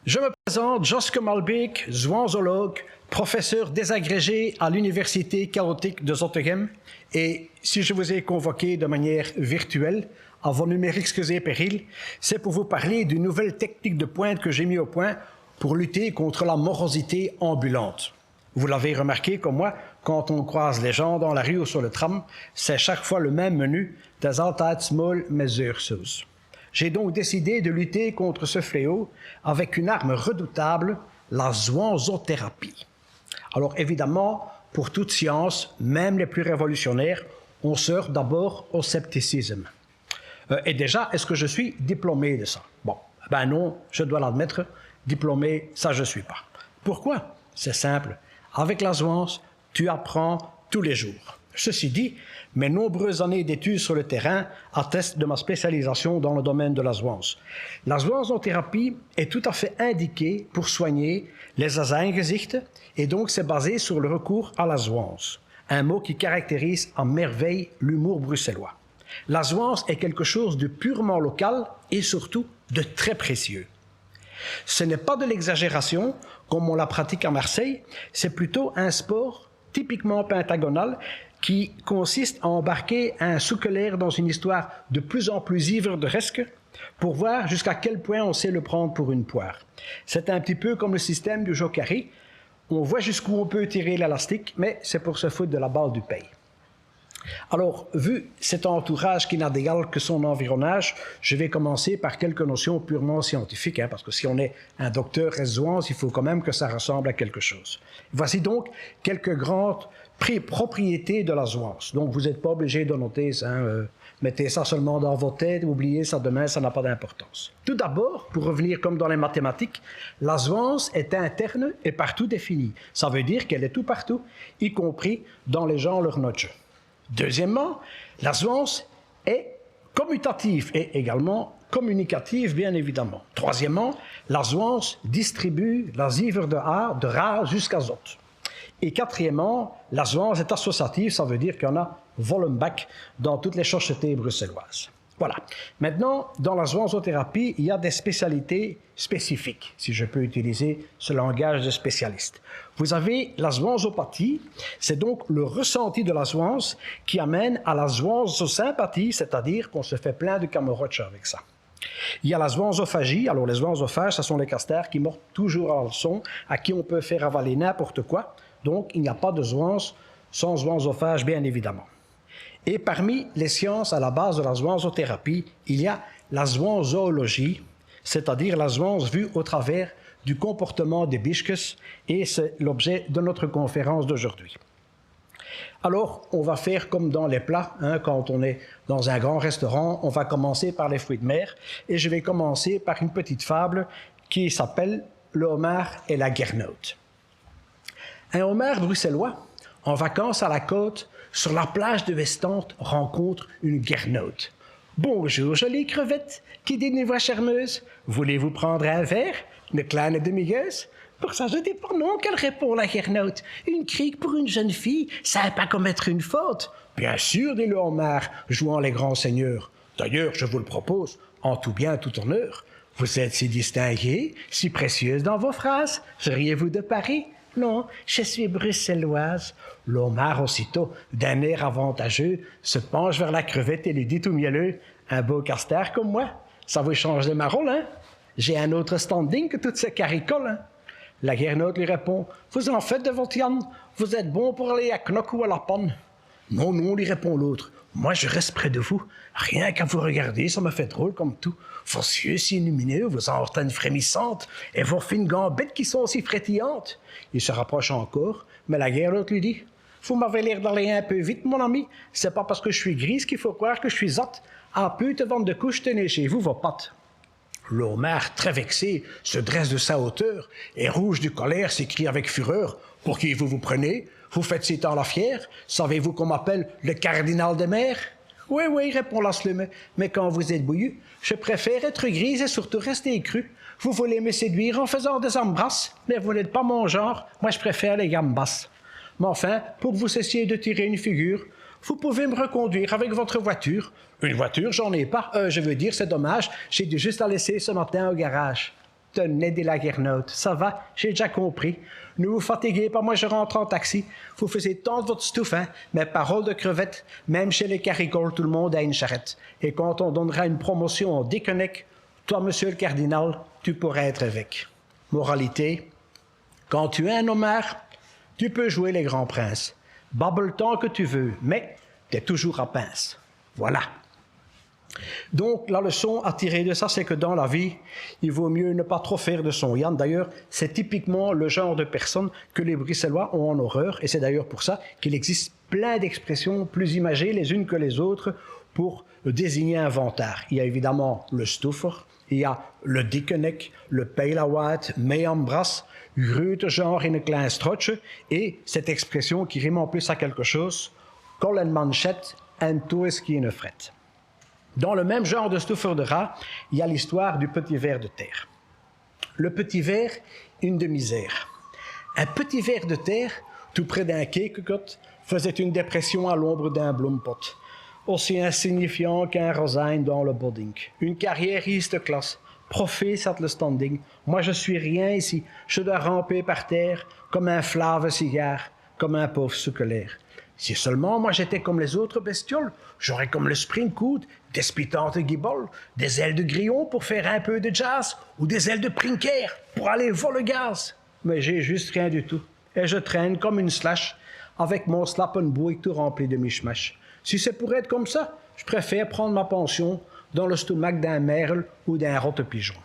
Je me présente, Joske Malbeek, zoanzologue, professeur désagrégé à l'Université chaotique de Zottegem. Et si je vous ai convoqué de manière virtuelle, avant numérique et péril, c'est pour vous parler d'une nouvelle technique de pointe que j'ai mis au point pour lutter contre la morosité ambulante. Vous l'avez remarqué comme moi, quand on croise les gens dans la rue ou sur le tram, c'est chaque fois le même menu, des altijd small mesursos. J'ai donc décidé de lutter contre ce fléau avec une arme redoutable, la zoanzothérapie. Alors évidemment, pour toute science, même les plus révolutionnaires, on se heurte d'abord au scepticisme. Et déjà, est-ce que je suis diplômé de ça? Bon, ben non, je dois l'admettre, diplômé, ça je ne suis pas. Pourquoi? C'est simple, avec la zoance, tu apprends tous les jours. Ceci dit, mes nombreuses années d'études sur le terrain attestent de ma spécialisation dans le domaine de la zoance. La zoanzothérapie est tout à fait indiquée pour soigner les azijngezichten et donc c'est basé sur le recours à la zoance, un mot qui caractérise à merveille l'humour bruxellois. La zoance est quelque chose de purement local et surtout de très précieux. Ce n'est pas de l'exagération comme on la pratique à Marseille, c'est plutôt un sport typiquement pentagonal qui consiste à embarquer un souquelaire dans une histoire de plus en plus ivre-de-resque pour voir jusqu'à quel point on sait le prendre pour une poire. C'est un petit peu comme le système du jokari. On voit jusqu'où on peut tirer l'élastique, mais c'est pour se foutre de la balle du pays. Alors, vu cet entourage qui n'a d'égal que son environnage, je vais commencer par quelques notions purement scientifiques, parce que si on est un docteur zoance, il faut quand même que ça ressemble à quelque chose. Voici donc quelques grandes propriétés de la zoance. Donc, vous n'êtes pas obligé de noter ça, mettez ça seulement dans vos têtes, oubliez ça demain, ça n'a pas d'importance. Tout d'abord, pour revenir comme dans les mathématiques, la zoance est interne et partout définie. Ça veut dire qu'elle est tout partout, y compris dans les gens leur note. Deuxièmement, la zoance est commutative et également communicative, bien évidemment. Troisièmement, la zoance distribue la zivre de A, de Ra jusqu'à Zot. Et quatrièmement, la zoance est associative, ça veut dire qu'il y en a Vollenbach dans toutes les sociétés bruxelloises. Voilà. Maintenant, dans la zoanzothérapie, il y a des spécialités spécifiques, si je peux utiliser ce langage de spécialiste. Vous avez la zoanzopathie, c'est donc le ressenti de la zoance qui amène à la zoanzosympathie, c'est-à-dire qu'on se fait plein de camoroches avec ça. Il y a la zoanzophagie, alors les zoanzophages, ce sont les castors qui mordent toujours à la leçon, à qui on peut faire avaler n'importe quoi, donc il n'y a pas de zoance sans zoanzophage, bien évidemment. Et parmi les sciences à la base de la zoanzothérapie, il y a la zoanzoologie, c'est-à-dire la zoance vue au travers du comportement des bichkes, et c'est l'objet de notre conférence d'aujourd'hui. Alors, on va faire comme dans les plats, quand on est dans un grand restaurant, on va commencer par les fruits de mer, et je vais commencer par une petite fable qui s'appelle « Le homard et la guernotte ». Un homard bruxellois, en vacances à la côte, sur la plage de Westante, rencontre une guernotte. « Bonjour, jolie crevette, qui dit une voix charmeuse. Voulez-vous prendre un verre, une kleine demi-gueuse ?» Pour ça, je dis pas non, qu'elle répond, la guernotte. « Une crique pour une jeune fille, ça n'est pas commettre une faute. »« Bien sûr, dit le homard, jouant les grands seigneurs. D'ailleurs, je vous le propose, en tout bien, tout honneur. Vous êtes si distinguée, si précieuse dans vos phrases. Seriez-vous de Paris? » « Non, je suis bruxelloise. » L'homard aussitôt, d'un air avantageux, se penche vers la crevette et lui dit tout mielleux, « Un beau castor comme moi, ça vous change de ma rôle, hein? J'ai un autre standing que toutes ces caricoles, hein? » La guernotte lui répond, « Vous en faites de votre Yann, vous êtes bon pour aller à Knock ou à la panne. »« Non, non, lui répond l'autre, moi je reste près de vous. Rien qu'à vous regarder, ça me fait drôle comme tout. Vos yeux si lumineux, vos antennes frémissantes, et vos fines gambettes qui sont aussi frétillantes. » Il se rapproche encore, mais la guernotte lui dit, « Vous m'avez l'air d'aller un peu vite, mon ami. C'est pas parce que je suis grise qu'il faut croire que je suis zot. À peu de vente de couche, tenez chez vous vos pattes. » Le homard, très vexé, se dresse de sa hauteur et, rouge de colère, s'écrie avec fureur, « Pour qui vous vous prenez? Vous faites si tant la fière? Savez-vous qu'on m'appelle le cardinal des mers? »« Oui, oui, répond l'aslume, mais quand vous êtes bouillu, je préfère être grise et surtout rester crue. Vous voulez me séduire en faisant des embrasses, mais vous n'êtes pas mon genre, moi je préfère les gammes basses. Mais enfin, pour que vous cessiez de tirer une figure, vous pouvez me reconduire avec votre voiture. »« Une voiture, j'en ai pas. Je veux dire, c'est dommage, j'ai dû juste la laisser ce matin au garage. » Tenez des laguernottes, ça va, j'ai déjà compris. Ne vous fatiguez pas, moi je rentre en taxi. Vous faisiez tant de votre stouffe, hein, mais parole de crevette, même chez les caricoles, tout le monde a une charrette. Et quand on donnera une promotion au Déconnec, toi, monsieur le cardinal, tu pourrais être évêque. Moralité, quand tu es un homard, tu peux jouer les grands princes. Bable tant que tu veux, mais t'es toujours à pince. Voilà. Donc, la leçon à tirer de ça, c'est que dans la vie, il vaut mieux ne pas trop faire de son Yann. D'ailleurs, c'est typiquement le genre de personne que les Bruxellois ont en horreur. Et c'est d'ailleurs pour ça qu'il existe plein d'expressions plus imagées les unes que les autres pour désigner un vantard. Il y a évidemment le stouffer, il y a le dikkenek, le peilawaat, meambras, Ruut genre in een klein strotje, et cette expression qui rime en plus à quelque chose, kol en manchette, en toe is qui ne fret. Dans le même genre de stouffer de rat, il y a l'histoire du petit ver de terre. Le petit ver, une de misère. Un petit ver de terre, tout près d'un kekekot, faisait une dépression à l'ombre d'un bloempot, aussi insignifiant qu'un rosagne dans le bodding. Une carriériste classe, professeur le standing. Moi, je suis rien ici. Je dois ramper par terre comme un flave cigare, comme un pauvre suculaire. Si seulement moi j'étais comme les autres bestioles, j'aurais comme le springcoot, des spitantes guiboles, des ailes de grillon pour faire un peu de jazz, ou des ailes de prinker pour aller voler le gaz. Mais j'ai juste rien du tout. Et je traîne comme une slash avec mon slappenbouille tout rempli de mishmash. Si c'est pour être comme ça, je préfère prendre ma pension dans le stomac d'un merle ou d'un rotte-pigeon.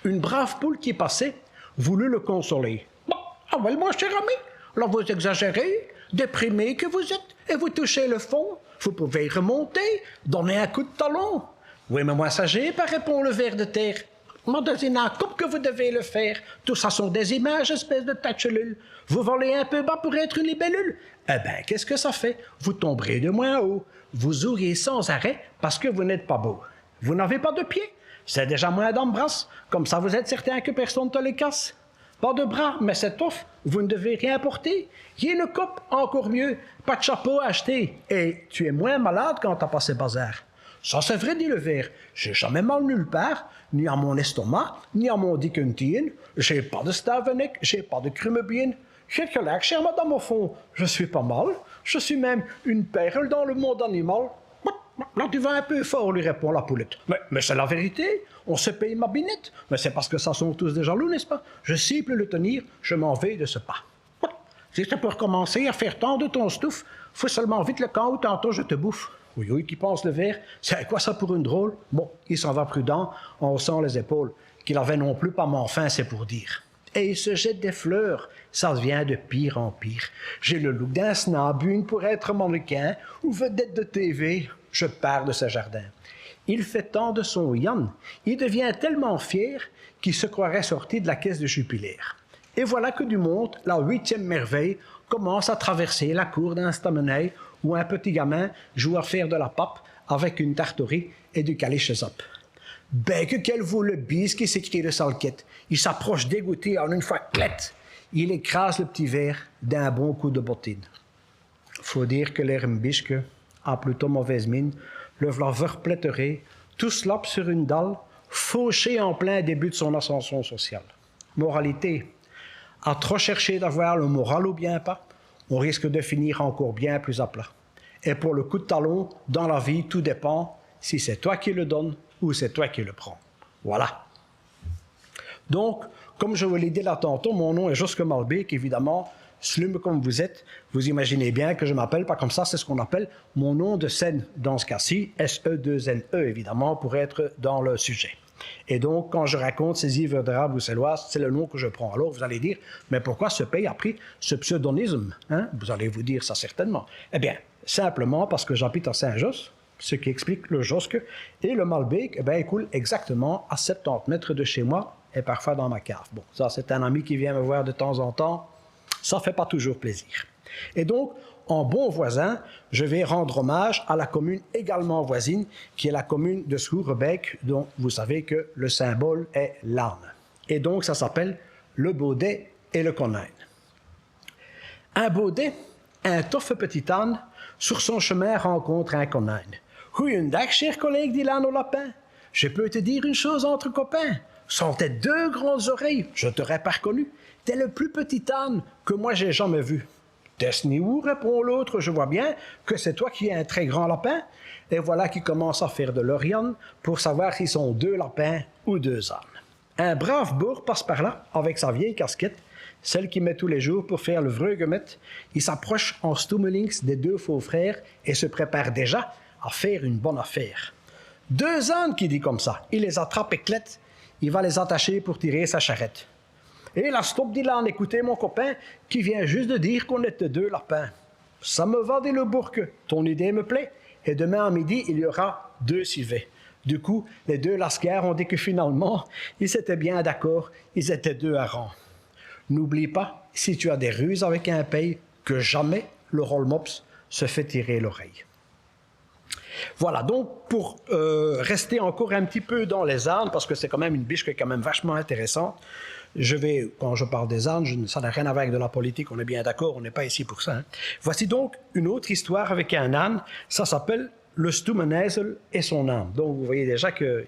Une brave poule qui passait voulut le consoler. Bon, ah well, mon cher ami, alors vous exagérez, déprimé que vous êtes, et vous touchez le fond, vous pouvez remonter, donner un coup de talon. Oui, mais moi ça j'ai pas, répond le ver de terre. Moi, c'est un coupe que vous devez le faire. Tout ça sont des images, espèce de tachelule. Vous volez un peu bas pour être une libellule. Eh bien, qu'est-ce que ça fait? Vous tomberez de moins haut. Vous auriez sans arrêt parce que vous n'êtes pas beau. Vous n'avez pas de pieds. C'est déjà moins d'embrasse. Comme ça, vous êtes certain que personne ne te les casse. Pas de bras, mais c'est off. Vous ne devez rien porter. Y a une coupe, encore mieux. Pas de chapeau à acheter. Et tu es moins malade quand t'as passé bazar. Ça, c'est vrai, dit le ver. J'ai jamais mal nulle part, ni à mon estomac, ni à mon dickentien. J'ai pas de stavenek, j'ai pas de crumebien. J'ai gelijk, chère madame, au fond, je suis pas mal. Je suis même une perle dans le monde animal. Là, tu vas un peu fort, lui répond la poulette. Mais c'est la vérité, on se paye ma binette. Mais c'est parce que ça sont tous des jaloux, n'est-ce pas? Je cible le tenir, je m'en vais de ce pas. Si c'est pour commencer à faire tant de ton stouffe, faut seulement vite le camp ou tantôt je te bouffe. Oui, oui, qui pense le ver, c'est quoi ça pour une drôle? Bon, il s'en va prudent, en haussant les épaules, qu'il avait non plus pas mon fin, c'est pour dire. Et il se jette des fleurs, ça devient de pire en pire. J'ai le look d'un snob, une pour être mannequin, ou vedette de TV, je pars de ce jardin. Il fait tant de son Yann, il devient tellement fier qu'il se croirait sorti de la caisse de Jupiler. Et voilà que du monde, la 8e merveille, commence à traverser la cour d'un stameneil où un petit gamin joue à faire de la pape avec une tartorie et du caliche zap. Ben que quel vaut le bise qui s'écrie de salquette. Il s'approche dégoûté en une fois clette. Il écrase le petit verre d'un bon coup de bottine. Faut dire que l'hermbisque a plutôt mauvaise mine, le v'là verpléteré, tout slap sur une dalle, fauché en plein début de son ascension sociale. Moralité, à trop chercher d'avoir le moral ou bien pas, on risque de finir encore bien plus à plat. Et pour le coup de talon, dans la vie, tout dépend si c'est toi qui le donnes ou c'est toi qui le prends. Voilà. Donc, comme je vous l'ai dit là tantôt, mon nom est Joske Malbeek, évidemment, slume comme vous êtes, vous imaginez bien que je ne m'appelle pas comme ça, c'est ce qu'on appelle mon nom de scène dans ce cas-ci, S-E-2-N-E, évidemment, pour être dans le sujet. Et donc, quand je raconte ces ivres de rats bruxelloises, c'est le nom que je prends. Alors, vous allez dire, mais pourquoi ce pays a pris ce pseudonyme, hein? Vous allez vous dire ça certainement. Eh bien, simplement parce que j'habite à Saint-Josse, ce qui explique le Josque, et le Malbeek, eh bien, il coule exactement à 70 mètres de chez moi, et parfois dans ma cave. Bon, ça, c'est un ami qui vient me voir de temps en temps. Ça ne fait pas toujours plaisir. Et donc, en bon voisin, je vais rendre hommage à la commune également voisine, qui est la commune de Schoerebeek, dont vous savez que le symbole est l'âne. Et donc, ça s'appelle le Baudet et le Konijn. Un Baudet, un toffe petit âne, sur son chemin rencontre un Konijn. « Goeiedag, cher collègue, dit l'âne au lapin. Je peux te dire une chose entre copains. sont tes deux grandes oreilles, je t'aurais pas reconnu. T'es le plus petit âne que moi j'ai jamais vu. T'es-ce ni où, répond l'autre, je vois bien que c'est toi qui es un très grand lapin. Et voilà qu'ils commencent à faire de l'Orion pour savoir s'ils sont deux lapins ou deux ânes. Un brave bourg passe par là avec sa vieille casquette, celle qu'il met tous les jours pour faire le vreugemet. Il s'approche en stummelings des deux faux frères et se prépare déjà à faire une bonne affaire. Deux ânes, qui dit comme ça, il les attrape et clette, il va les attacher pour tirer sa charrette. Et là, stop, dit l'âne, écoutez mon copain, qui vient juste de dire qu'on était deux lapins. Ça me va, dit le bourque, ton idée me plaît, et demain à midi, il y aura deux civets. Du coup, les deux lascars ont dit que finalement, ils étaient bien d'accord, ils étaient deux harengs. N'oublie pas, si tu as des ruses avec un paye, que jamais le roll-mops se fait tirer l'oreille. Voilà, donc pour rester encore un petit peu dans les ânes, parce que c'est quand même une biche qui est quand même vachement intéressante, quand je parle des ânes, ça n'a rien à voir avec de la politique, on est bien d'accord, on n'est pas ici pour ça. Hein. Voici donc une autre histoire avec un âne, ça s'appelle le Stumenezel et son âne. Donc vous voyez déjà qu'il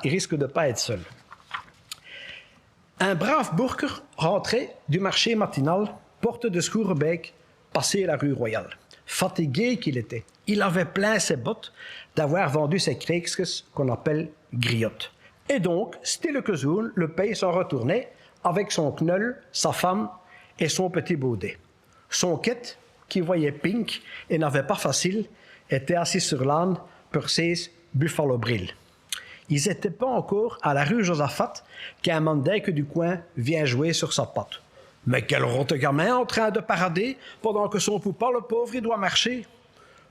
risque de ne pas être seul. Un brave bourker rentrait du marché matinal, porte de Scourbeek, passé la rue Royale. Fatigué qu'il était, il avait plein ses bottes d'avoir vendu ses kreekjes qu'on appelle griottes. Et donc, stille que zoen, le pays s'en retournait avec son knull, sa femme et son petit baudet. Son quête, qui voyait pink et n'avait pas facile, était assis sur l'âne pour ses Buffalo Brill. Ils n'étaient pas encore à la rue Josaphat qu'un mandingue du coin vient jouer sur sa patte. Mais quel rote gamin en train de parader pendant que son poupard, le pauvre, il doit marcher.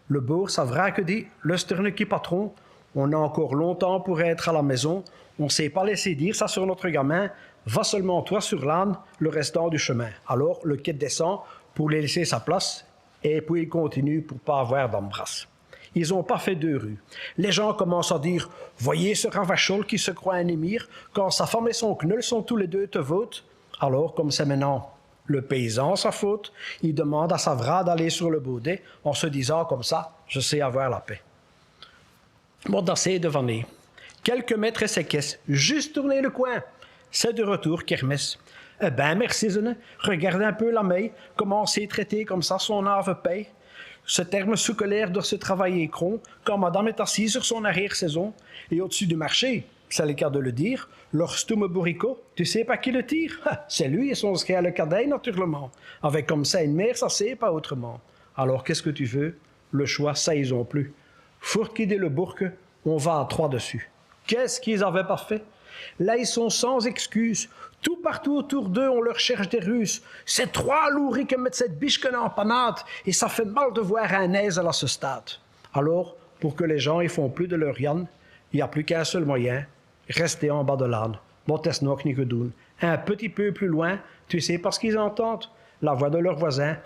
Le bourg savra que dit le sterneki patron, on a encore longtemps pour être à la maison, on ne s'est pas laissé dire ça sur notre gamin, va seulement toi sur l'âne le restant du chemin. Alors le quai descend pour lui laisser sa place et puis il continue pour pas avoir d'embrasse. Ils n'ont pas fait deux rues. Les gens commencent à dire « Voyez ce ravachol qui se croit un émir, quand sa femme et son knull sont tous les deux te votent. » Alors, comme c'est maintenant le paysan sa faute, il demande à Savra d'aller sur le baudet en se disant comme ça « Je sais avoir la paix. » Mordassé devanné. Quelques mètres et ses caisses, juste tourner le coin. C'est de retour, kermesse. Eh ben, merci, Zene. Regardez un peu la meille, comment c'est traité comme ça, son ave paye. Ce terme sous colère doit se travailler cron quand madame est assise sur son arrière-saison. Et au-dessus du marché, c'est le cas de le dire, leur stume bourricot, tu sais pas qui le tire? C'est lui et son skia le cadet, naturellement. Avec comme ça une mère, ça sait pas autrement. Alors qu'est-ce que tu veux? Le choix, ça ils ont plus. Fourquid et le bourque, on va à trois dessus. Qu'est-ce qu'ils avaient pas fait? Là, ils sont sans excuse. Tout partout autour d'eux, on leur cherche des ruses. C'est trois louris qui mettent cette biche en panade, et ça fait mal de voir un aise à ce stade. Alors, pour que les gens ne font plus de leur yann, il n'y a plus qu'un seul moyen, rester en bas de l'âne. Un petit peu plus loin, tu sais parce qu'ils entendent la voix de leurs voisins.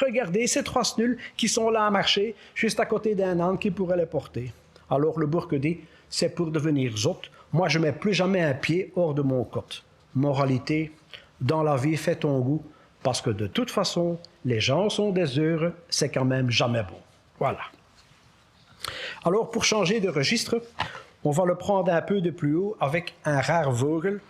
Regardez ces trois snuls qui sont là à marcher, juste à côté d'un âne qui pourrait les porter. Alors le bourque dit, c'est pour devenir zot, moi je ne mets plus jamais un pied hors de mon côte. Moralité, dans la vie, fais ton goût, parce que de toute façon, les gens sont des heureux, c'est quand même jamais bon. Voilà. Alors, pour changer de registre, on va le prendre un peu de plus haut avec un rare vogel.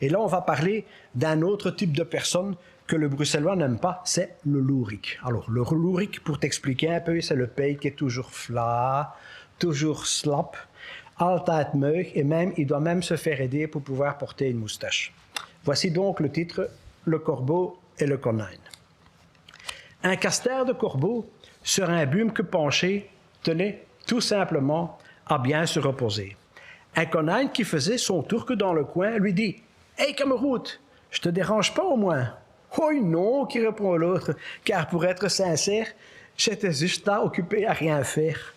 Et là, on va parler d'un autre type de personne que le bruxellois n'aime pas, c'est le louric. Alors, le louric, pour t'expliquer un peu, c'est le pays qui est toujours flat, toujours slap, altijd meug, et même, il doit même se faire aider pour pouvoir porter une moustache. Voici donc le titre, Le corbeau et le conine. Un castor de corbeau, sur un bume que penché, tenait tout simplement à bien se reposer. Un conine qui faisait son tour que dans le coin lui dit « Hey, cameroud, je te dérange pas au moins ?»« Oh non, qui répond l'autre, car pour être sincère, j'étais juste là occupé à rien faire. »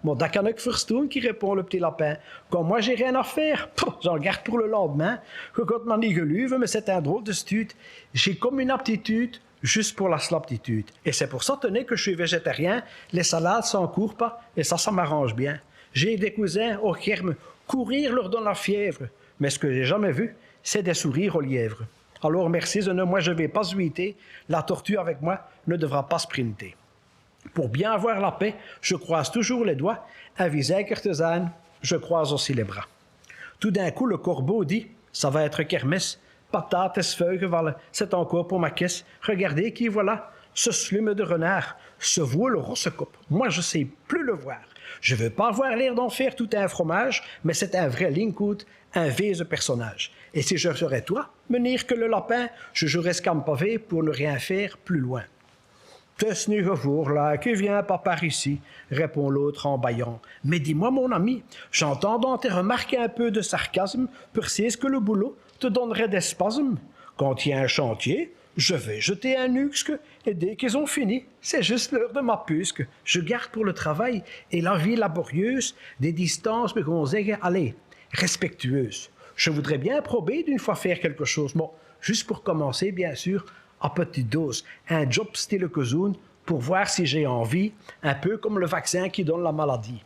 Mon dakanek verstoen, qui répond le petit lapin. Quand moi j'ai rien à faire, j'en garde pour le lendemain. Quand m'en n'y geluve, mais c'est un drôle de stud. J'ai comme une aptitude juste pour la slaptitude. Et c'est pour ça, tenez, que je suis végétarien. Les salades s'en courent pas, et ça m'arrange bien. J'ai des cousins au kerme, courir leur donne la fièvre. Mais ce que j'ai jamais vu, c'est des sourires aux lièvres. Alors merci, moi je vais pas zuiter. La tortue avec moi ne devra pas sprinter. Pour bien avoir la paix, je croise toujours les doigts, avisé Kertezane, je croise aussi les bras. Tout d'un coup, le corbeau dit Ça va être kermesse, patates, feuilles, c'est encore pour ma caisse. Regardez qui voilà, ce slume de renard, ce voile rossecoupe. Moi, je sais plus le voir. Je veux pas avoir l'air d'en faire tout un fromage, mais c'est un vrai Linkout, un vise personnage. Et si je serais toi, menir que le lapin, je jouerais scampavé pour ne rien faire plus loin. T'es nu gevour là, qui vient pas par ici, répond l'autre en bâillant. Mais dis-moi, mon ami, j'entends dans tes remarques un peu de sarcasme, percise que le boulot te donnerait des spasmes. Quand il y a un chantier, je vais jeter un nuxque, et dès qu'ils ont fini, c'est juste l'heure de ma pusque. Je garde pour le travail et la vie laborieuse des distances, mais qu'on dirait, allez, respectueuses. Je voudrais bien prober d'une fois faire quelque chose. Bon, juste pour commencer, bien sûr, à petite dose, un job style Kozoun pour voir si j'ai envie, un peu comme le vaccin qui donne la maladie.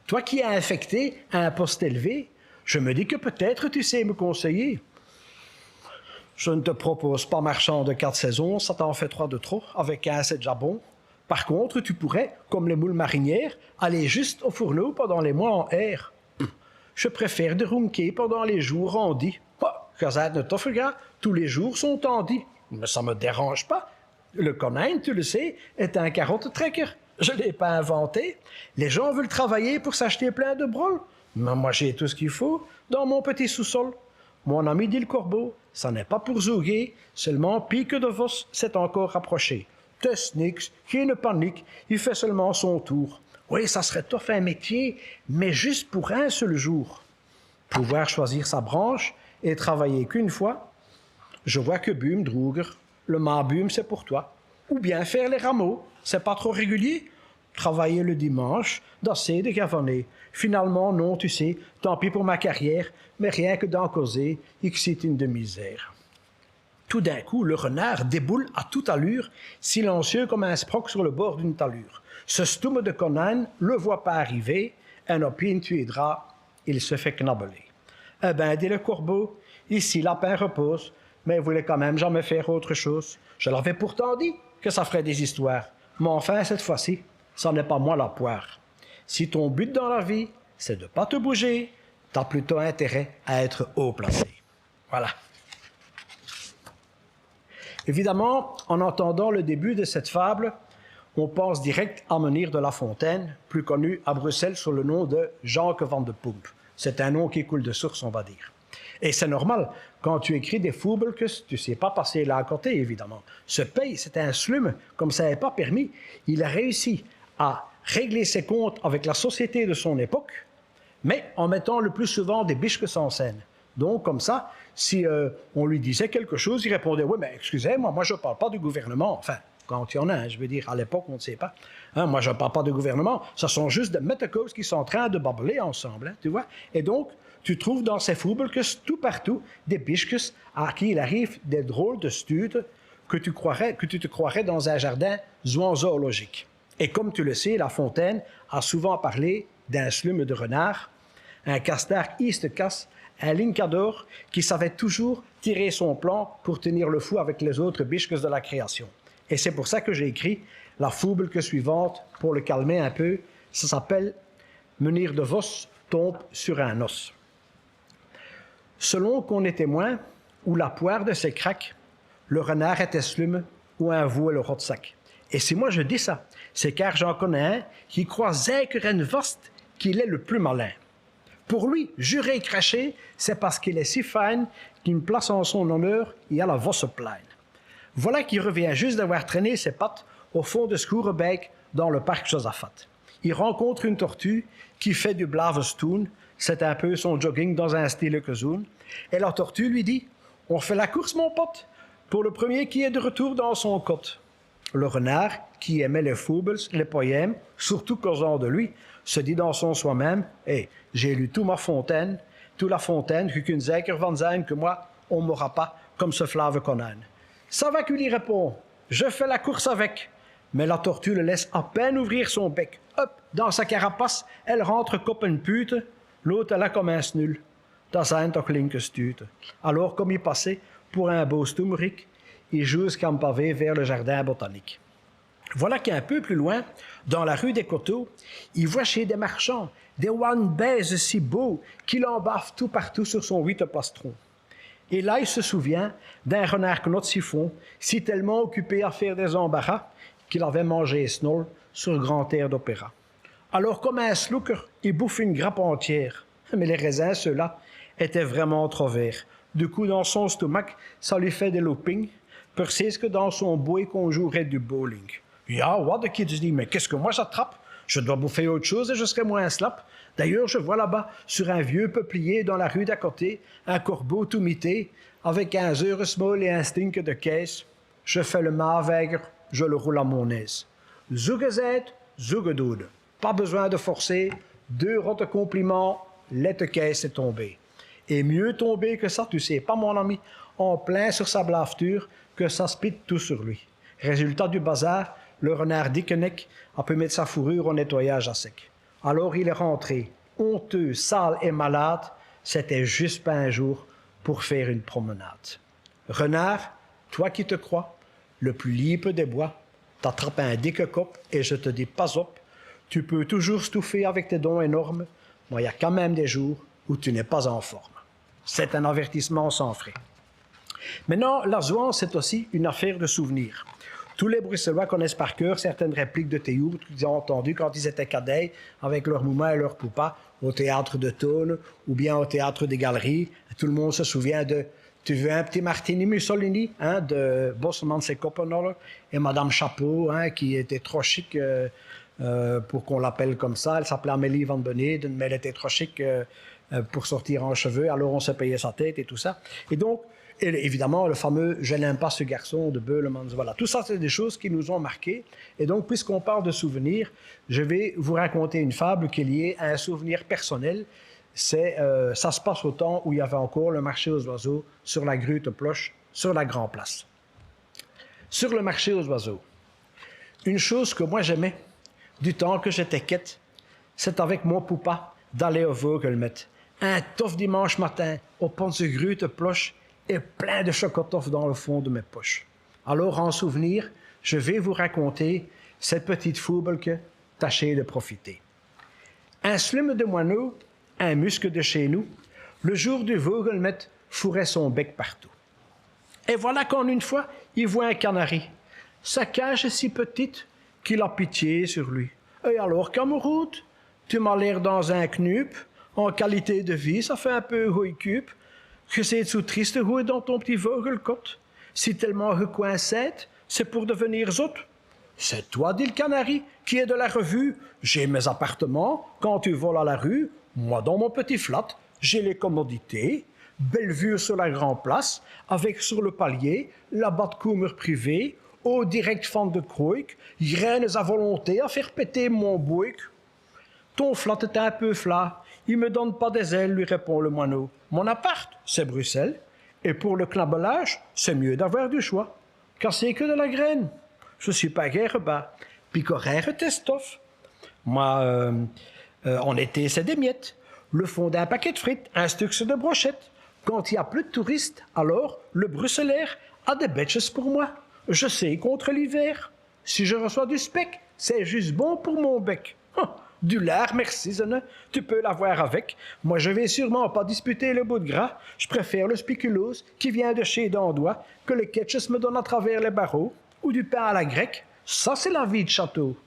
Toi qui es infecté à un poste élevé, je me dis que peut-être tu sais me conseiller. Je ne te propose pas marchand de 4 saisons, ça t'en fait 3 de trop, avec un c'est déjà bon. Par contre, tu pourrais, comme les moules marinières, aller juste au fourneau pendant les mois en air. Je préfère de runker pendant les jours rendis. Gazette ne t'offre gars, tous les jours sont tendis. Mais ça me dérange pas. Le conine, tu le sais, est un carotte trekker. Je ne l'ai pas inventé. Les gens veulent travailler pour s'acheter plein de broles. Mais moi, j'ai tout ce qu'il faut dans mon petit sous-sol. Mon ami dit le corbeau, ça n'est pas pour zouguer, seulement Pique de Vos s'est encore rapproché. Tess nix, qui ne panique, il fait seulement son tour. Oui, ça serait tough un métier, mais juste pour un seul jour. Pouvoir choisir sa branche et travailler qu'une fois. Je vois que Bum Druger, le Mabum, c'est pour toi. Ou bien faire les rameaux, c'est pas trop régulier. Travailler le dimanche, d'assez de gavonner. Finalement, non, tu sais, tant pis pour ma carrière, mais rien que d'en causer, une de misère. Tout d'un coup, le renard déboule à toute allure, silencieux comme un sproc sur le bord d'une talure. Ce stoum de Conan le voit pas arriver, un opine tuedra, il se fait knabbeler. Eh ben, dit le corbeau, ici lapin repose, mais il voulait quand même jamais faire autre chose. Je l'avais pourtant dit que ça ferait des histoires. Mais enfin, cette fois-ci, ça n'est pas moi la poire. Si ton but dans la vie, c'est de ne pas te bouger, t'as plutôt intérêt à être haut placé. Voilà. Évidemment, en entendant le début de cette fable, on pense direct à Menhir de La Fontaine, plus connu à Bruxelles sous le nom de Jacques van de Poelp. C'est un nom qui coule de source, on va dire. Et c'est normal, quand tu écris des foubles, que tu ne sais pas passer là à côté, évidemment. Ce pays, c'est un slume, comme ça n'est pas permis. Il a réussi à régler ses comptes avec la société de son époque, mais en mettant le plus souvent des biches en scène. Donc, comme ça, si on lui disait quelque chose, il répondait « Oui, mais excusez-moi, moi je ne parle pas du gouvernement. » Enfin, quand il y en a un, je veux dire, à l'époque, on ne sait pas. Hein, moi, je ne parle pas du gouvernement. Ce sont juste des métacos qui sont en train de babeler ensemble, hein, tu vois. Et donc, tu trouves dans ces foubles que tout partout des biches à qui il arrive des drôles de studes que tu te croirais dans un jardin zoologique. Et comme tu le sais, La Fontaine a souvent parlé d'un slume de renard, un castar East-Cass, un lincador qui savait toujours tirer son plan pour tenir le fou avec les autres biches de la création. Et c'est pour ça que j'ai écrit la fouble suivante pour le calmer un peu. Ça s'appelle « Menhir de Vos tombe sur un os ». Selon qu'on est témoin, ou la poire de ses craques, le renard était slume ou un voile rotsac. Et si moi je dis ça, c'est car j'en connais un qui croit zèkeren vaste qu'il est le plus malin. Pour lui, jurer et cracher, c'est parce qu'il est si fine qu'une place en son honneur, il y a la Vosseplaine. Voilà qui revient juste d'avoir traîné ses pattes au fond de Scoerebeek dans le parc Josaphat. Il rencontre une tortue qui fait du blavestoon, c'est un peu son jogging dans un style Kozoun, et la tortue lui dit « On fait la course, mon pote, pour le premier qui est de retour dans son côte. » Le renard, qui aimait les foubles, les poèmes, surtout causant de lui, se dit dans son soi-même « Hey, j'ai lu tout La Fontaine, que qu'une zeker van zijn que moi, on ne m'aura pas comme ce flave Conan. » Ça va qu'il y répond « Je fais la course avec. » Mais la tortue le laisse à peine ouvrir son bec. Hop, dans sa carapace, elle rentre comme une pute, l'autre là comme un snul. Dat zijn toch linke stute. Alors, comme il passait pour un beau stoumeric, il joue comme pavé vers le jardin botanique. Voilà qu'un peu plus loin, dans la rue des Coteaux, il voit chez des marchands des one-baises si beaux qu'il en baffe tout partout sur son 8 plastron. Et là, il se souvient d'un renard knotte siphon, si tellement occupé à faire des embarras qu'il avait mangé Snoll sur grand air d'opéra. Alors, comme un slooker, il bouffe une grappe entière. Mais les raisins, ceux-là, étaient vraiment trop verts. Du coup, dans son stomac, ça lui fait des loopings, precies que dans son bouet qu'on jouerait du bowling. Ja, wat, de kids dit, mais qu'est-ce que moi j'attrape? Je dois bouffer autre chose et je serai moins slap. D'ailleurs, je vois là-bas, sur un vieux peuplier dans la rue d'à côté, un corbeau tout mité, avec un zeuresmol et un stink de caisse. Je fais le maavègre, je le roule à mon aise. Zougezet, zougedoud. Pas besoin de forcer, 2 rotes compliments, l'ette caisse est tombée. Et mieux tombé que ça, tu sais pas mon ami, en plein sur sa blafture, que ça spite tout sur lui. Résultat du bazar, le renard Dickeneck a pu mettre sa fourrure au nettoyage à sec. Alors il est rentré, honteux, sale et malade, c'était juste pas un jour pour faire une promenade. Renard, toi qui te crois, le plus libre des bois, t'attrapes un dicke-cop et je te dis pas op, tu peux toujours stouffer avec tes dons énormes, mais il y a quand même des jours où tu n'es pas en forme. C'est un avertissement sans frais. Maintenant, la Zouance, c'est aussi une affaire de souvenirs. Tous les Bruxellois connaissent par cœur certaines répliques de théâtre qu'ils ont entendues quand ils étaient cadets avec leur mouma et leur poupa au théâtre de Thônes ou bien au théâtre des Galeries. Tout le monde se souvient de « Tu veux un petit martini Mussolini » de Bosman et Koppenholler et Madame Chapeau qui était trop chic pour qu'on l'appelle comme ça. Elle s'appelait Amélie Van Beneden, mais elle était trop chic pour sortir en cheveux. Alors on se payait sa tête et tout ça. Et donc, et évidemment, le fameux « Je n'aime pas ce garçon » de Beulemans. Voilà, tout ça, c'est des choses qui nous ont marqués. Et donc, puisqu'on parle de souvenirs, je vais vous raconter une fable qui est liée à un souvenir personnel. Ça se passe au temps où il y avait encore le marché aux oiseaux sur la Grute Ploche, sur la Grand Place. Sur le marché aux oiseaux, une chose que moi j'aimais, du temps que j'étais quête, c'est avec mon poupa d'aller au Vogelmet. Un tof dimanche matin, au pont de Grute Ploche, et plein de chocotoff dans le fond de mes poches. Alors, en souvenir, je vais vous raconter cette petite foubelke, tâchez de profiter. Un slume de moineau, un musque de chez nous, le jour du Vogelmet fourrait son bec partout. Et voilà qu'en une fois, il voit un canari. Sa cage est si petite qu'il a pitié sur lui. Et alors, cameroute, tu m'as l'air dans un knup, en qualité de vie, ça fait un peu hooikup. Que c'est sous triste roué dans ton petit vogelcot. Si tellement recoincé, c'est pour devenir zot. C'est toi, dit le canari, qui est de la revue. J'ai mes appartements, quand tu voles à la rue, moi dans mon petit flat, j'ai les commodités, belle vue sur la grande place, avec sur le palier, la badcoumer privée, au direct fan de croik, graines à volonté à faire péter mon bouic. Ton flat est un peu flat. Il me donne pas des ailes, lui répond le moineau. Mon appart, c'est Bruxelles. Et pour le knabelage, c'est mieux d'avoir du choix. Car c'est que de la graine. Je suis pas guère bas. Picoraire testoff. Moi, en été, c'est des miettes. Le fond d'un paquet de frites, un stux de brochette. Quand il y a plus de touristes, alors le bruxellaire a des bêches pour moi. Je sais contre l'hiver. Si je reçois du speck, c'est juste bon pour mon bec. Du lard, merci, Zene. Tu peux l'avoir avec. Moi, je vais sûrement pas disputer le bout de gras. Je préfère le spéculoos qui vient de chez Dandois que le ketchup me donne à travers les barreaux. Ou du pain à la grecque. Ça, c'est la vie de château.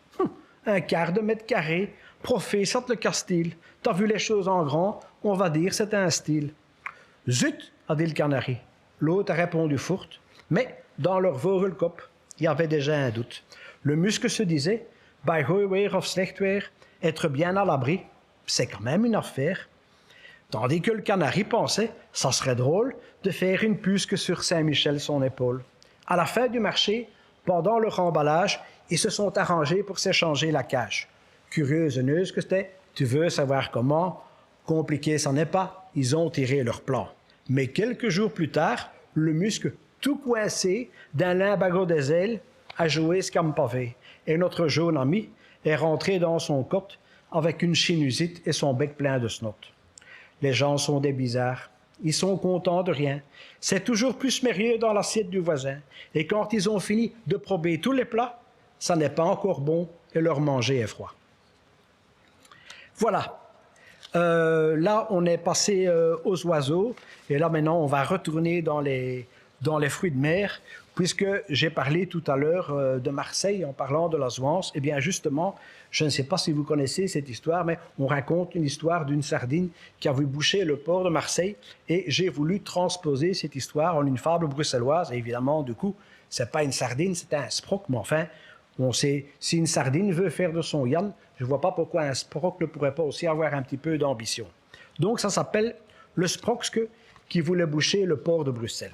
Un quart de mètre carré. Professeur le Castille. T'as vu les choses en grand? On va dire c'est un style. Zut, a dit le canari. L'autre a répondu fourte. Mais dans leur vogelkop, il y avait déjà un doute. Le muscle se disait, bij gooi weer of slecht weer, être bien à l'abri, c'est quand même une affaire. Tandis que le canari pensait, ça serait drôle de faire une puce sur Saint-Michel son épaule. À la fin du marché, pendant leur emballage, ils se sont arrangés pour s'échanger la cage. Curieuse neuse que c'était, tu veux savoir comment? Compliqué, ça n'est pas, ils ont tiré leur plan. Mais quelques jours plus tard, le muscle, tout coincé, d'un limbago des ailes, a joué scampavé. Et notre jeune ami est rentré dans son cote avec une sinusite et son bec plein de snot. Les gens sont des bizarres. Ils sont contents de rien. C'est toujours plus merveilleux dans l'assiette du voisin. Et quand ils ont fini de prober tous les plats, ça n'est pas encore bon et leur manger est froid. Voilà. Là, on est passé aux oiseaux, et là maintenant, on va retourner dans les fruits de mer, puisque j'ai parlé tout à l'heure de Marseille en parlant de la Zouance. Eh bien, justement, je ne sais pas si vous connaissez cette histoire, mais on raconte une histoire d'une sardine qui a vu boucher le port de Marseille, et j'ai voulu transposer cette histoire en une fable bruxelloise. Et évidemment, du coup, c'est pas une sardine, c'est un sproc, mais enfin, on sait, si une sardine veut faire de son Yann, je ne vois pas pourquoi un sproc ne pourrait pas aussi avoir un petit peu d'ambition. Donc, ça s'appelle le sproxque qui voulait boucher le port de Bruxelles.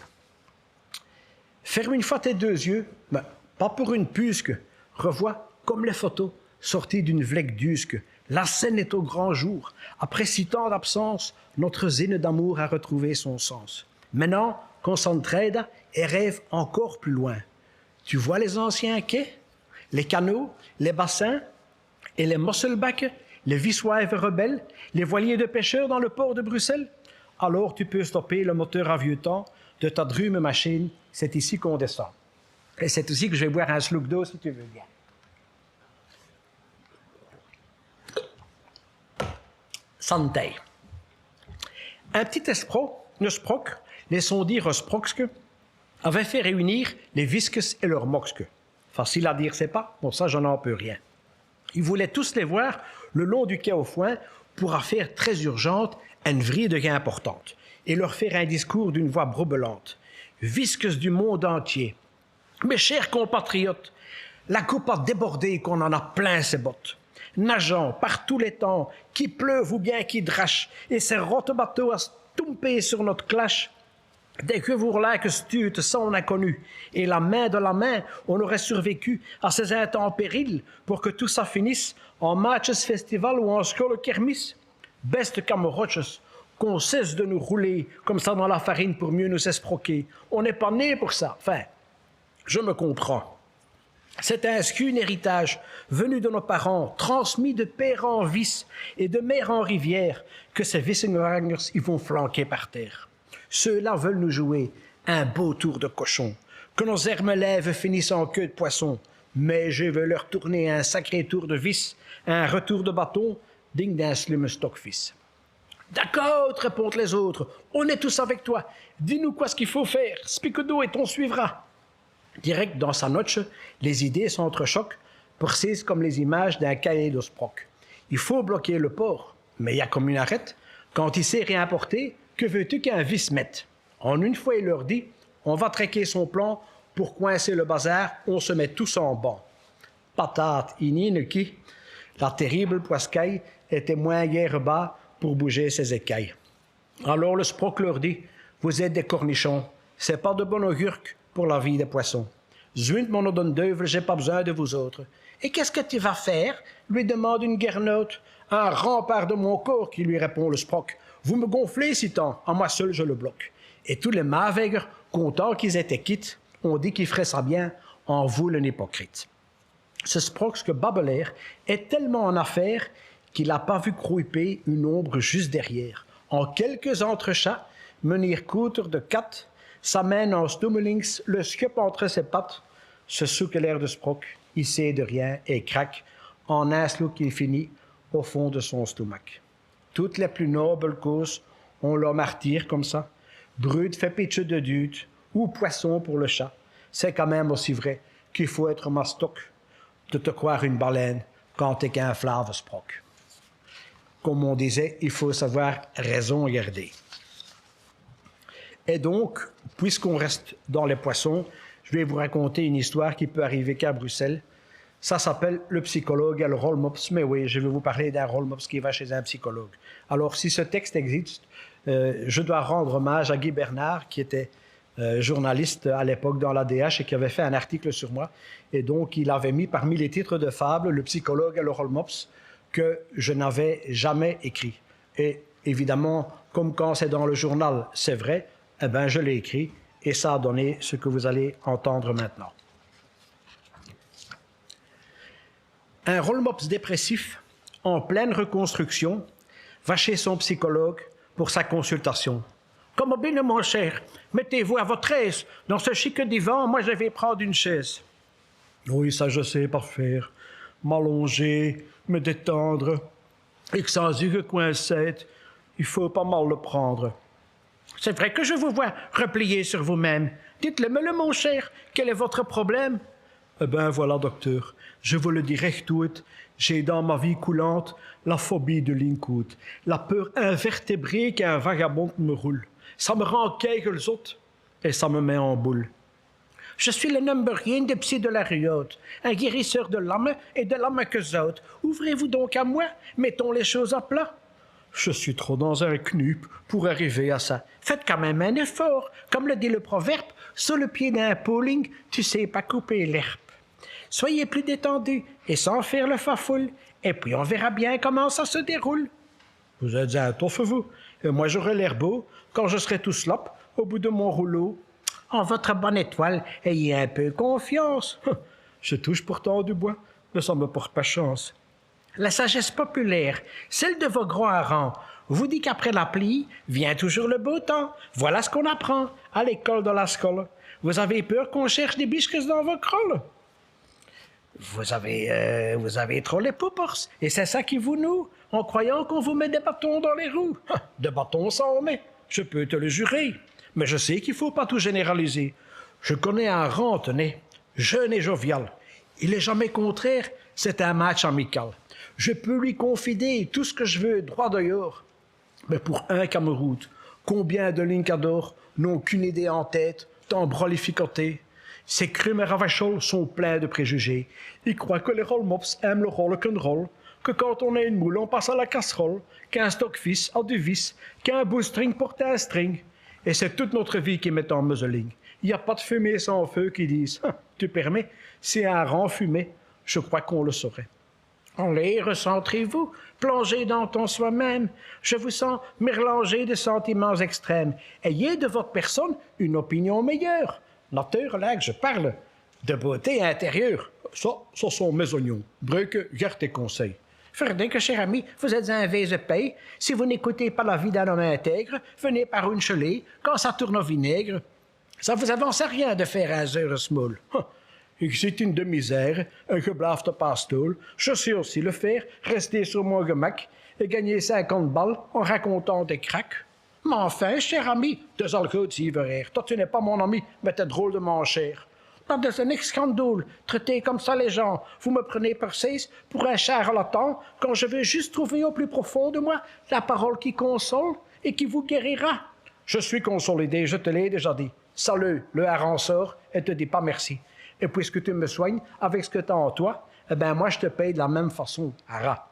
Ferme une fois tes deux yeux, mais pas pour une puisque, revois comme les photos sorties d'une vlègue d'usque. La scène est au grand jour. Après 6 ans d'absence, notre zène d'amour a retrouvé son sens. Maintenant qu'on s'entraide et rêve encore plus loin. Tu vois les anciens quais, les canaux, les bassins et les musselbacks, les vissoives rebelles, les voiliers de pêcheurs dans le port de Bruxelles? Alors tu peux stopper le moteur à vieux temps de ta drume machine. C'est ici qu'on descend. Et c'est ici que je vais boire un slug d'eau si tu veux bien. Santé. Un petit le sproc, laissons dire sproxque, avait fait réunir les visques et leurs moxques. Facile à dire, c'est pas, bon ça j'en en peux rien. Ils voulaient tous les voir le long du quai au foin pour affaire très urgente, une vrille de gain importante, et leur faire un discours d'une voix brobelante. Visques du monde entier, mes chers compatriotes, la coupe a débordé qu'on en a plein ses bottes. Nageant par tous les temps, qu'il pleuve ou bien qu'il drache, et ces rottes bateaux à stomper sur notre clash. Dès que vous que stute sans inconnu, et la main de la main, on aurait survécu à ces intempériles pour que tout ça finisse en matches festival ou en skol kermis. Best camoroches, qu'on cesse de nous rouler comme ça dans la farine pour mieux nous escroquer. On n'est pas né pour ça. Enfin, je me comprends. C'est un héritage venu de nos parents, transmis de père en vis et de mère en rivière, que ces Wissenwagers y vont flanquer par terre. Ceux-là veulent nous jouer un beau tour de cochon, que nos hermelèves finissent en queue de poisson. Mais je veux leur tourner un sacré tour de vis, un retour de bâton, digne d'un slim stockfils. D'accord, répondent les autres, on est tous avec toi. Dis-nous quoi ce qu'il faut faire, spique-nous et on suivra. Direct dans sa noche, les idées s'entrechoquent, précises comme les images d'un kaléidosproc. Il faut bloquer le port, mais il y a comme une arrête. Quand il s'est réimporté, que veux-tu qu'un vice mette? En une fois, il leur dit, on va traquer son plan pour coincer le bazar, on se met tous en banc. Patate, inine qui, la terrible poiscaille, était moins guère bas pour bouger ses écailles. Alors le sproc leur dit, vous êtes des cornichons, c'est pas de bon augure pour la vie des poissons. Zuint mon odon d'œuvre, j'ai pas besoin de vous autres. Et qu'est-ce que tu vas faire? Lui demande une guernote. Un rempart de mon corps, qui lui répond le sproc. Vous me gonflez si tant, à moi seul je le bloque. Et tous les mavègres, contents qu'ils étaient quittes, ont dit qu'ils feraient ça bien en vous l'hypocrite. Ce sproxque babelaire est tellement en affaire qu'il n'a pas vu crouper une ombre juste derrière. En quelques entrechats, menir coutre de quatre, sa main en stummelings, le scup entre ses pattes, ce souque l'air de sproc, il sait de rien et craque, en un slouk qui finit au fond de son stomac. Toutes les plus nobles causes, on leur martyre comme ça. Brut fait pitch de dute, ou poisson pour le chat. C'est quand même aussi vrai qu'il faut être mastoc de te croire une baleine quand t'es qu'un flave sproc. Comme on disait, il faut savoir raison garder. Et donc, puisqu'on reste dans les poissons, je vais vous raconter une histoire qui peut arriver qu'à Bruxelles. Ça s'appelle le psychologue et le roll-mops. Mais oui, je vais vous parler d'un roll-mops qui va chez un psychologue. Alors, si ce texte existe, je dois rendre hommage à Guy Bernard, qui était journaliste à l'époque dans l'ADH et qui avait fait un article sur moi. Et donc, il avait mis parmi les titres de fable le psychologue et le roll-mops que je n'avais jamais écrit. Et évidemment, comme quand c'est dans le journal, c'est vrai, eh bien, je l'ai écrit et ça a donné ce que vous allez entendre maintenant. Un roll-mops dépressif, en pleine reconstruction, va chez son psychologue pour sa consultation. « Comme bien, mon cher, mettez-vous à votre aise. Dans ce chic divan, moi, je vais prendre une chaise. »« Oui, ça, je sais pas faire. M'allonger, me détendre. Et que sans que coincette, il faut pas mal le prendre. C'est vrai que je vous vois replier sur vous-même. Dites-le-moi, mon cher, quel est votre problème? Eh bien, voilà, docteur, je vous le dirai tout. J'ai dans ma vie coulante la phobie de l'incoute, la peur invertébrée qu'un vagabond me roule. Ça me rend kegels et ça me met en boule. Je suis le number rien de psy de la Riotte, un guérisseur de l'âme et de l'âme que autres. Ouvrez-vous donc à moi, mettons les choses à plat. Je suis trop dans un knup pour arriver à ça. Faites quand même un effort. Comme le dit le proverbe, sur le pied d'un pooling, tu sais pas couper l'herbe. Soyez plus détendu et sans faire le fafoule, et puis on verra bien comment ça se déroule. Vous êtes un touffe, vous, et moi j'aurai l'air beau quand je serai tout slop au bout de mon rouleau. En votre bonne étoile, ayez un peu confiance. Je touche pourtant du bois, mais ça me porte pas chance. La sagesse populaire, celle de vos grands-parents, vous dit qu'après la pluie vient toujours le beau temps. Voilà ce qu'on apprend à l'école de la scole. Vous avez peur qu'on cherche des bisques dans vos crolles? Vous avez trop les poupers, et c'est ça qui vous noue, en croyant qu'on vous met des bâtons dans les roues. De bâtons ça en met, je peux te le jurer. Mais je sais qu'il ne faut pas tout généraliser. Je connais un rentené, jeune et jovial. Il n'est jamais contraire, c'est un match amical. Je peux lui confider tout ce que je veux droit dehors. Mais pour un cameroute, combien de lincadors n'ont qu'une idée en tête, tant brolificotés? Ces crimes ravachols sont pleins de préjugés. Ils croient que les roll-mops aiment le rock'n'roll, que quand on a une moule, on passe à la casserole, qu'un stockfish a du vice, qu'un boostring porte un string. Et c'est toute notre vie qui met en museling. Il n'y a pas de fumée sans feu qui disent « Tu permets, c'est un rang fumé, je crois qu'on le saurait. » Allez, recentrez-vous, plongez dans ton soi-même. Je vous sens mélanger de sentiments extrêmes. Ayez de votre personne une opinion meilleure. Nature, là que je parle, de beauté intérieure. Ça sont mes oignons. Breuque, garde tes conseils. Ferdinand, que cher ami, vous êtes un vase-paye. Si vous n'écoutez pas la vie d'un homme intègre, venez par une chelée, quand ça tourne au vinaigre. Ça vous avance à rien de faire un zeur small. C'est une de misère, un que blave de pastoul. Je sais aussi le faire, rester sur mon gemac et gagner 50 balles en racontant des cracks. Mais enfin, cher ami, de alcool s'iveraire. Toi, tu n'es pas mon ami, mais t'es drôle de mon cher. Pas de un scandale, traiter comme ça les gens. Vous me prenez pour 16 pour un charlatan quand je veux juste trouver au plus profond de moi la parole qui console et qui vous guérira. Je suis consolidé, je te l'ai déjà dit. Salut, le hareng sort et te dis pas merci. Et puisque tu me soignes avec ce que tu as en toi, eh bien moi je te paye de la même façon, hara.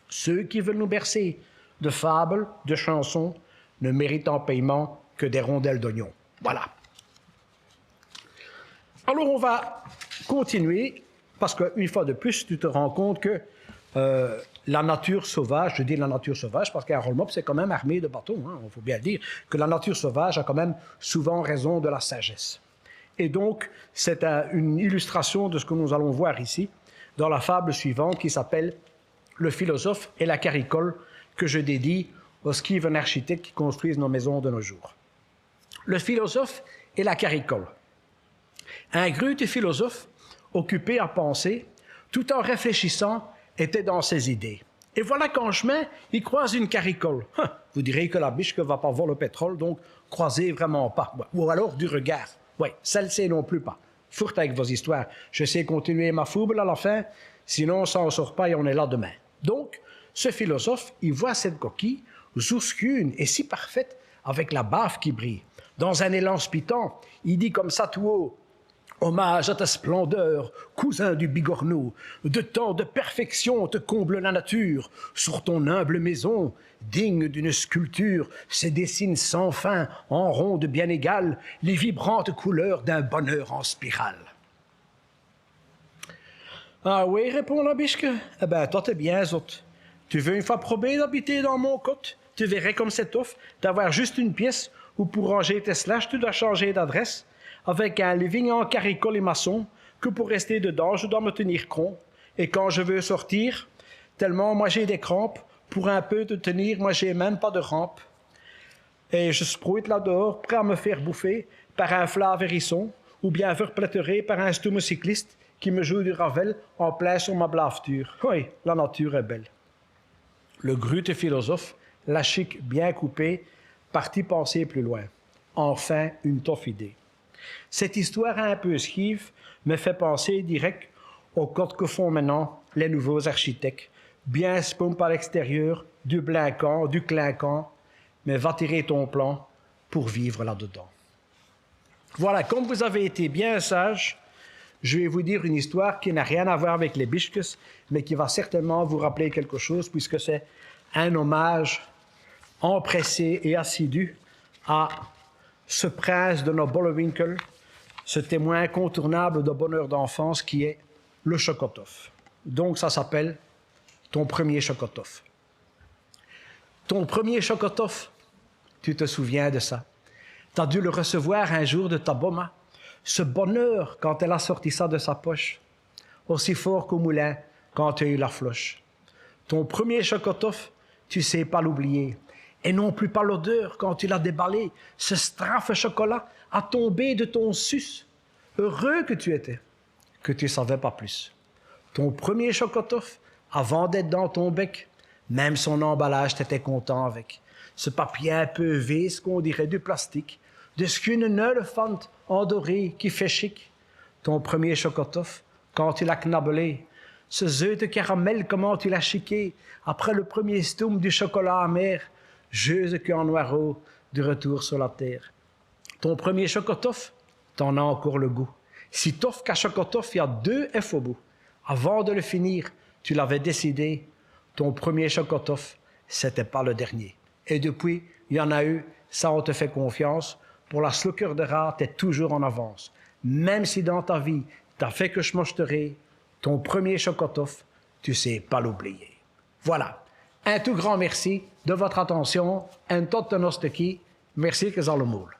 Ceux qui veulent nous bercer de fables, de chansons, ne méritent en paiement que des rondelles d'oignon. Voilà. Alors on va continuer, parce qu'une fois de plus, tu te rends compte que la nature sauvage, je dis la nature sauvage parce qu'un roll-mop, c'est quand même armé de bâtons, il faut bien le dire, que la nature sauvage a quand même souvent raison de la sagesse. Et donc, c'est une illustration de ce que nous allons voir ici, dans la fable suivante qui s'appelle « Le philosophe et la caricole » que je dédie aux Skiven architectes qui construisent nos maisons de nos jours. Le philosophe et la caricole. Un grute philosophe, occupé à penser, tout en réfléchissant, était dans ses idées. Et voilà qu'en chemin, il croise une caricole. Vous direz que la biche ne va pas voir le pétrole, donc croisez vraiment pas. Ou alors du regard. Oui, celle-ci non plus pas. Fourte avec vos histoires. Je sais continuer ma fouble à la fin, sinon on s'en sort pas et on est là demain. Donc, ce philosophe, il voit cette coquille, zouscune et si parfaite, avec la baffe qui brille. Dans un élan spitant, il dit comme ça tout haut: hommage à ta splendeur, cousin du bigorneau, de tant de perfection te comble la nature. Sur ton humble maison, digne d'une sculpture, se dessinent sans fin, en ronde bien égale, les vibrantes couleurs d'un bonheur en spirale. Ah oui, répond la biche, eh ben toi t'es bien zot. Tu veux une fois prober d'habiter dans mon côte? Tu verrais comme c'est off d'avoir juste une pièce où pour ranger tes slash tu dois changer d'adresse, avec un living en caricole et maçon, que pour rester dedans, je dois me tenir con. Et quand je veux sortir, tellement moi j'ai des crampes, pour un peu te tenir, moi j'ai même pas de rampe. Et je sproute là dehors, prêt à me faire bouffer par un flave hérisson, ou bien verpléteré par un stumme cycliste qui me joue du ravel en plein sur ma blafture. Oui, la nature est belle. Le grute philosophe, la chic bien coupée, partit penser plus loin. Enfin, une toffe idée. Cette histoire un peu schive me fait penser direct au code que font maintenant les nouveaux architectes. Bien spump à l'extérieur, du blinquant, du clinquant, mais va tirer ton plan pour vivre là-dedans. Voilà, comme vous avez été bien sage, je vais vous dire une histoire qui n'a rien à voir avec les Bischkes, mais qui va certainement vous rappeler quelque chose, puisque c'est un hommage empressé et assidu à ce prince de nos Bollewinkel, ce témoin incontournable de bonheur d'enfance qui est le Chocotoff. Donc ça s'appelle ton premier Chocotoff. Ton premier Chocotoff, tu te souviens de ça. Tu as dû le recevoir un jour de ta boma. Ce bonheur quand elle a sorti ça de sa poche, aussi fort qu'au moulin quand tu as eu la floche. Ton premier Chocotoff, tu sais pas l'oublier. Et non plus pas l'odeur quand tu l'as déballé. Ce strafe chocolat a tombé de ton sus. Heureux que tu étais, que tu savais pas plus. Ton premier Chocotoff, avant d'être dans ton bec, même son emballage t'étais content avec. Ce papier un peu vise qu'on dirait du plastique, de ce qu'une neulefante endorée qui fait chic. Ton premier Chocotoff, quand tu l'as knabelé, ce œuf de caramel, comment tu l'as chiqué, après le premier stoum du chocolat amer, jeuse qu'en noireau, du retour sur la terre. Ton premier Chocotoff, t'en as encore le goût. Si toff qu'à Chocotoff, il y a 2 F au bout. Avant de le finir, tu l'avais décidé, ton premier Chocotoff, c'était pas le dernier. Et depuis, il y en a eu, ça on te fait confiance. Pour la slucker de rat, t'es toujours en avance. Même si dans ta vie, t'as fait que je mocheterai, ton premier Chocotoff, tu sais pas l'oublier. Voilà. Un tout grand merci de votre attention. Un tot de nosteki. Merci que ça le moule.